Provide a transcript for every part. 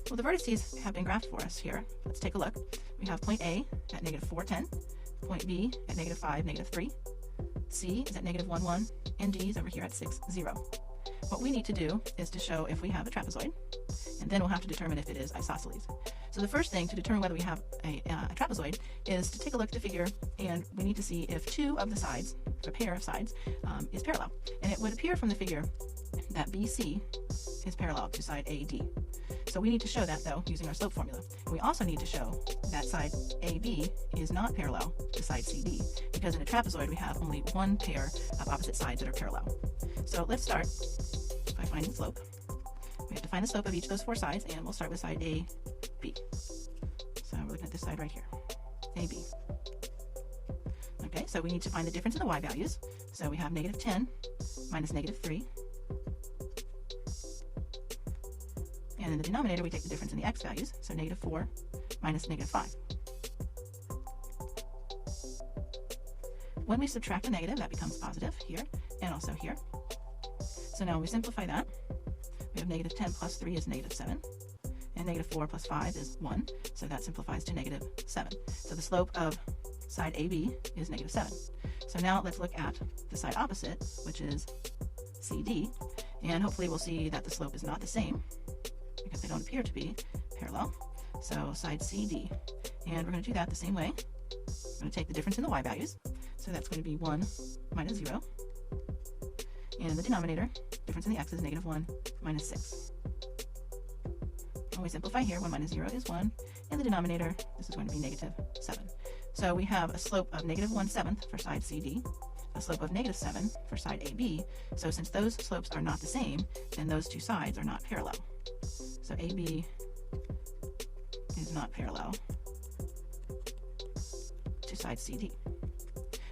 Well, the vertices have been graphed for us here. Let's take a look. We have point A at negative 4, 10, point B at negative 5, negative 3, C is at negative 1, 1, and D is over here at 6, 0. What we need to do is to show if we have a trapezoid, and then we'll have to determine if it is isosceles. So the first thing to determine whether we have a trapezoid is to take a look at the figure, and we need to see if two of the sides, a pair of sides, is parallel. And it would appear from the figure that BC is parallel to side AD. So we need to show that, though, using our slope formula. We also need to show that side AB is not parallel to side CD, because in a trapezoid we have only one pair of opposite sides that are parallel. So let's start by finding slope. We have to find the slope of each of those four sides, and we'll start with side AB. So we're looking at this side right here, AB. Okay, so we need to find the difference in the y values. So we have negative 10 minus negative 3. And in the denominator, we take the difference in the x values, so negative 4 minus negative 5. When we subtract a negative, that becomes positive here and also here. So now when we simplify that, we have negative 10 plus 3 is negative 7, and negative 4 plus 5 is 1, so that simplifies to negative 7. So the slope of side AB is negative 7. So now let's look at the side opposite, which is CD, and hopefully we'll see that the slope is not the same, because they don't appear to be parallel. So side CD, and we're going to do that the same way. We're going to take the difference in the y values, so that's going to be 1 minus 0, and in the denominator, difference in the x is negative 1 minus 6. When we simplify here, 1 minus 0 is 1, in the denominator, this is going to be negative 7. So we have a slope of negative 1/7 for side CD, a slope of negative 7 for side AB, so since those slopes are not the same, then those two sides are not parallel. So AB is not parallel to side CD.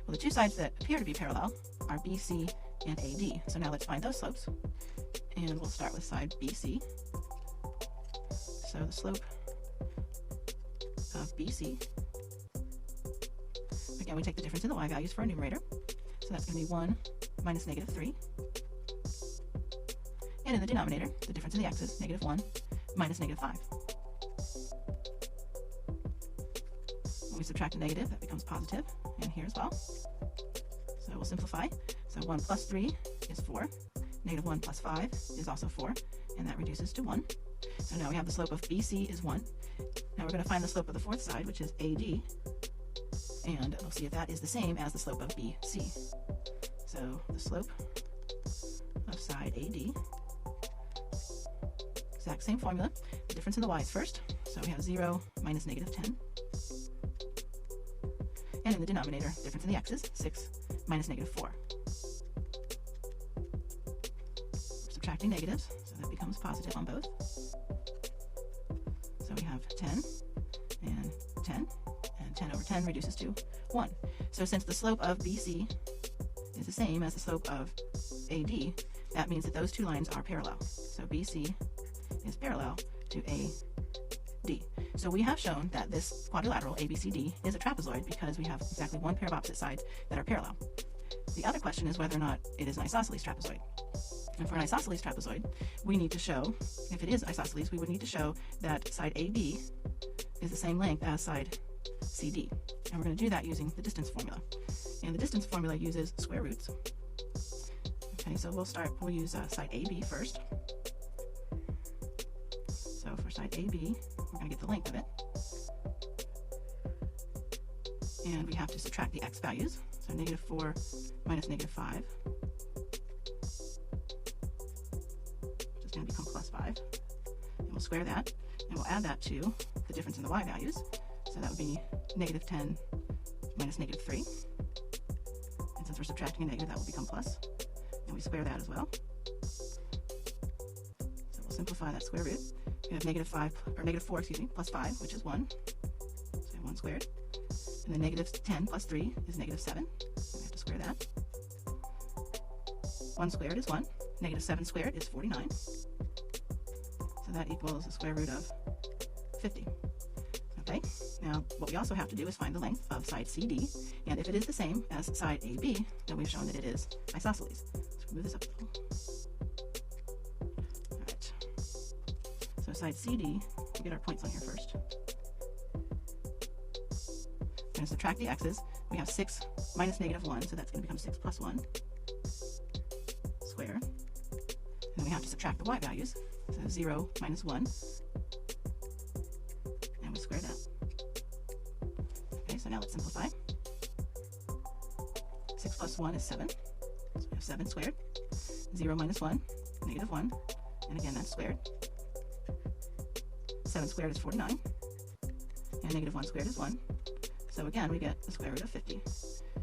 Well, the two sides that appear to be parallel are BC and AD. So now let's find those slopes. And we'll start with side BC. So the slope of BC, again, we take the difference in the y values for a numerator. So that's going to be 1 minus negative 3. And in the denominator, the difference in the x is negative 1 minus negative 5. When we subtract a negative, that becomes positive, and here as well. So we'll simplify. So 1 plus 3 is 4. Negative 1 plus 5 is also 4, and that reduces to 1. So now we have the slope of BC is 1. Now we're going to find the slope of the fourth side, which is AD, and we'll see if that is the same as the slope of BC. So the slope of side AD, exact same formula. The difference in the y's first. So we have 0 minus negative 10. And in the denominator, difference in the x's, 6 minus negative 4. We're subtracting negatives, so that becomes positive on both. So we have 10 and 10, and 10 over 10 reduces to 1. So since the slope of BC is the same as the slope of AD, that means that those two lines are parallel. So BC is parallel to AD. So we have shown that this quadrilateral ABCD is a trapezoid because we have exactly one pair of opposite sides that are parallel. The other question is whether or not it is an isosceles trapezoid. And for an isosceles trapezoid, we need to show, if it is isosceles, we would need to show that side AB is the same length as side CD. And we're going to do that using the distance formula. And the distance formula uses square roots. Okay, so we'll use side AB first. So for side AB, we're going to get the length of it. And we have to subtract the x values. So negative 4 minus negative 5, which is going to become plus 5. And we'll square that, and we'll add that to the difference in the y values. So that would be negative 10 minus negative 3. And since we're subtracting a negative, that will become plus. And we square that as well. So we'll simplify that square root. We have negative 4, plus 5, which is 1. So 1 squared. And then negative 10 plus 3 is negative 7. So we have to square that. 1 squared is 1. Negative 7 squared is 49. So that equals the square root of 50. Okay, now what we also have to do is find the length of side CD, and if it is the same as side AB, then we've shown that it is isosceles. Let's move this up a little. Alright, so side CD, we'll get our points on here first. We're going to subtract the x's. We have 6 minus -1, so that's going to become 6 plus 1 squared. And then we have to subtract the y values. So 0 minus 1. And we square that. Okay, so now let's simplify. 6 plus 1 is 7. So we have 7 squared. 0 minus 1, -1. And again, that's squared. 7 squared is 49. And -1 squared is 1. So again, we get the square root of 50.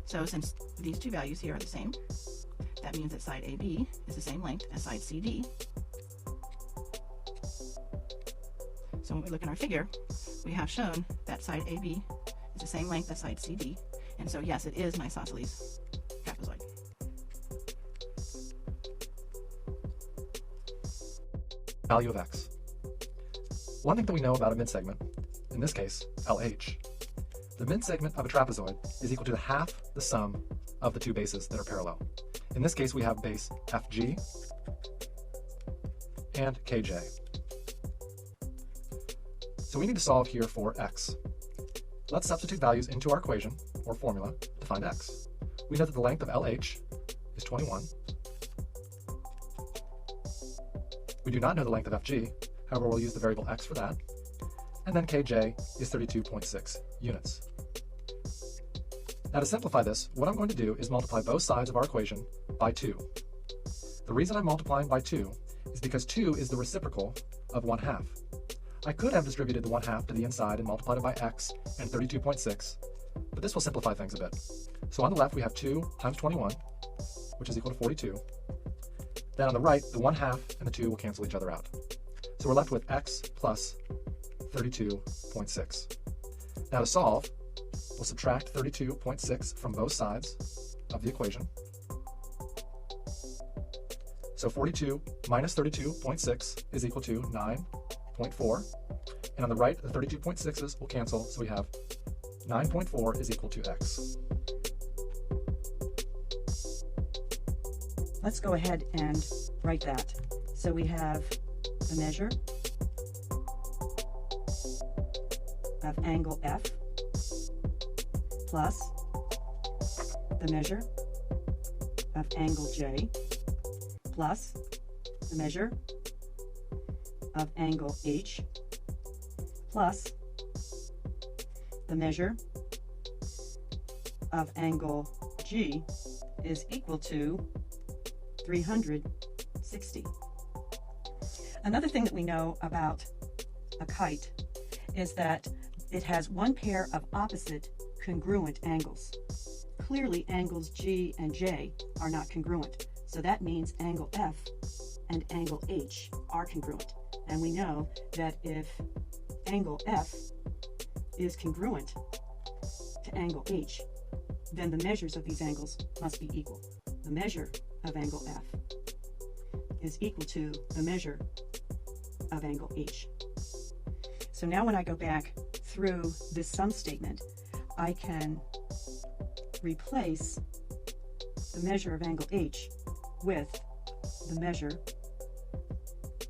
So since these two values here are the same, that means that side AB is the same length as side CD. So when we look in our figure, we have shown that side AB is the same length as side CD. And so yes, it is an isosceles trapezoid. Value of x. One thing that we know about a midsegment, in this case, LH, the midsegment of a trapezoid is equal to half the sum of the two bases that are parallel. In this case, we have base FG and KJ. So we need to solve here for x. Let's substitute values into our equation, or formula, to find x. We know that the length of LH is 21. We do not know the length of FG, however we'll use the variable x for that. And then KJ is 32.6 units. Now to simplify this, what I'm going to do is multiply both sides of our equation by 2. The reason I'm multiplying by 2 is because 2 is the reciprocal of 1/2. I could have distributed the 1/2 to the inside and multiplied it by x and 32.6, but this will simplify things a bit. So on the left we have 2 times 21, which is equal to 42. Then on the right, the 1/2 and the 2 will cancel each other out. So we're left with x plus 32.6. Now to solve, we'll subtract 32.6 from both sides of the equation. So 42 minus 32.6 is equal to 9.4. And on the right, the 32.6's will cancel, so we have 9.4 is equal to x. Let's go ahead and write that. So we have the measure of angle F plus the measure of angle J plus the measure of angle H plus the measure of angle G is equal to 360. Another thing that we know about a kite is that it has one pair of opposite congruent angles. Clearly, angles G and J are not congruent, so that means angle F and angle H are congruent. And we know that if angle F is congruent to angle H, then the measures of these angles must be equal. The measure of angle F is equal to the measure of angle H. So now when I go back through this sum statement, I can replace the measure of angle H with the measure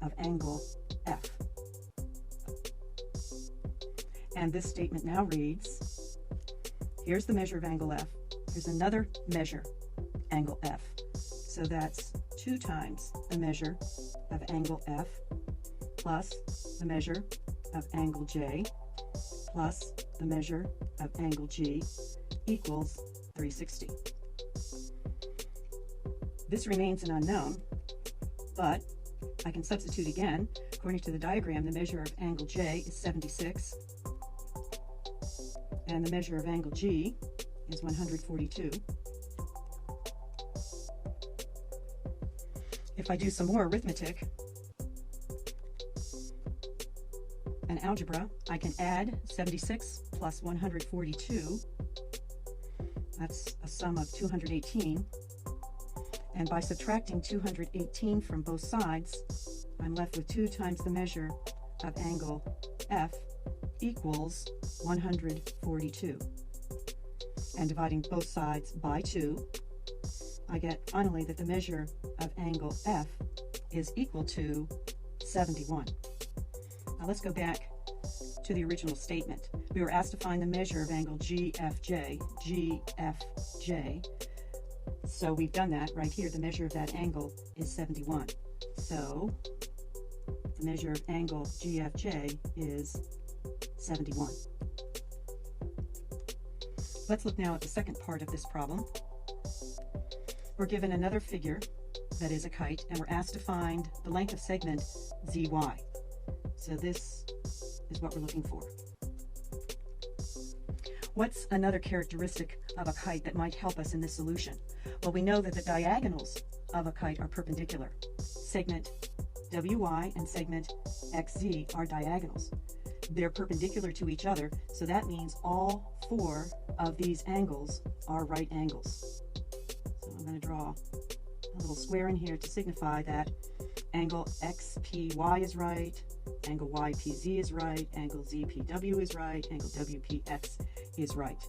of angle F. And this statement now reads, here's the measure of angle F, here's another measure, angle F. So that's 2 times the measure of angle F plus the measure of angle J plus the measure of angle G equals 360. This remains an unknown, but I can substitute again. According to the diagram, the measure of angle J is 76, and the measure of angle G is 142. If I do some more arithmetic and algebra, I can add 76 plus 142. That's a sum of 218. And by subtracting 218 from both sides, I'm left with 2 times the measure of angle F equals 142. And dividing both sides by 2, I get finally that the measure of angle F is equal to 71. Now let's go back to the original statement. We were asked to find the measure of angle GFJ. So we've done that right here. The measure of that angle is 71. So the measure of angle GFJ is 71. Let's look now at the second part of this problem. We're given another figure that is a kite, and we're asked to find the length of segment ZY. So this is what we're looking for. What's another characteristic of a kite that might help us in this solution? Well, we know that the diagonals of a kite are perpendicular. Segment WY and segment XZ are diagonals. They're perpendicular to each other, so that means all four of these angles are right angles. So I'm going to draw a little square in here to signify that angle XPY is right, angle YPZ is right, angle ZPW is right, angle WPX is right.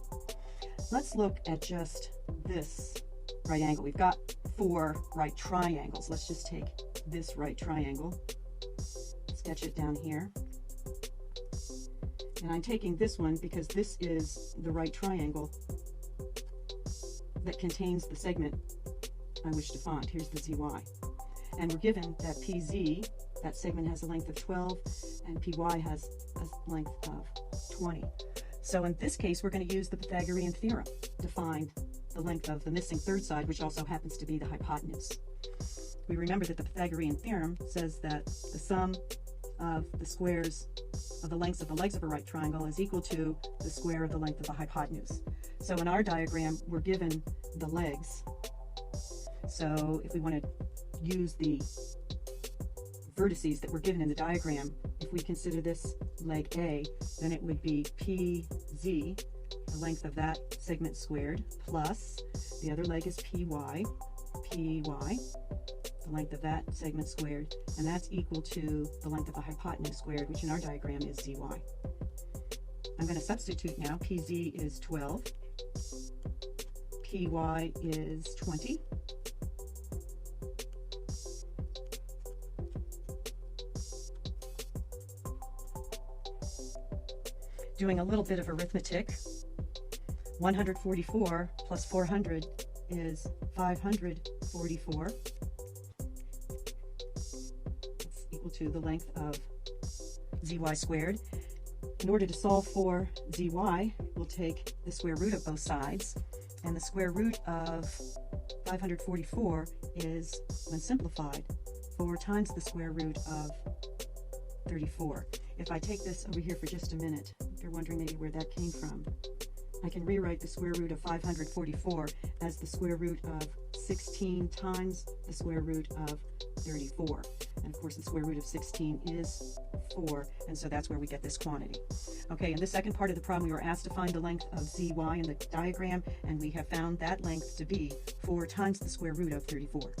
Let's look at just this right angle. We've got four right triangles. Let's just take this right triangle, sketch it down here. And I'm taking this one because this is the right triangle that contains the segment I wish to find. Here's the ZY. And we're given that PZ, that segment has a length of 12, and PY has a length of 20. So in this case, we're going to use the Pythagorean theorem to find the length of the missing third side, which also happens to be the hypotenuse. We remember that the Pythagorean theorem says that the sum of the squares of the lengths of the legs of a right triangle is equal to the square of the length of the hypotenuse. So in our diagram, we're given the legs. So if we want to use the vertices that were given in the diagram, if we consider this leg A, then it would be PZ, the length of that segment squared, plus the other leg is PY, the length of that segment squared, and that's equal to the length of the hypotenuse squared, which in our diagram is ZY. I'm going to substitute now. PZ is 12, PY is 20, doing a little bit of arithmetic. 144 plus 400 is 544. It's equal to the length of ZY squared. In order to solve for ZY, we'll take the square root of both sides, and the square root of 544 is, when simplified, 4 times the square root of 34. If I take this over here for just a minute, you're wondering maybe where that came from. I can rewrite the square root of 544 as the square root of 16 times the square root of 34. And of course the square root of 16 is 4, and so that's where we get this quantity. Okay, in the second part of the problem we were asked to find the length of ZY in the diagram, and we have found that length to be 4 times the square root of 34.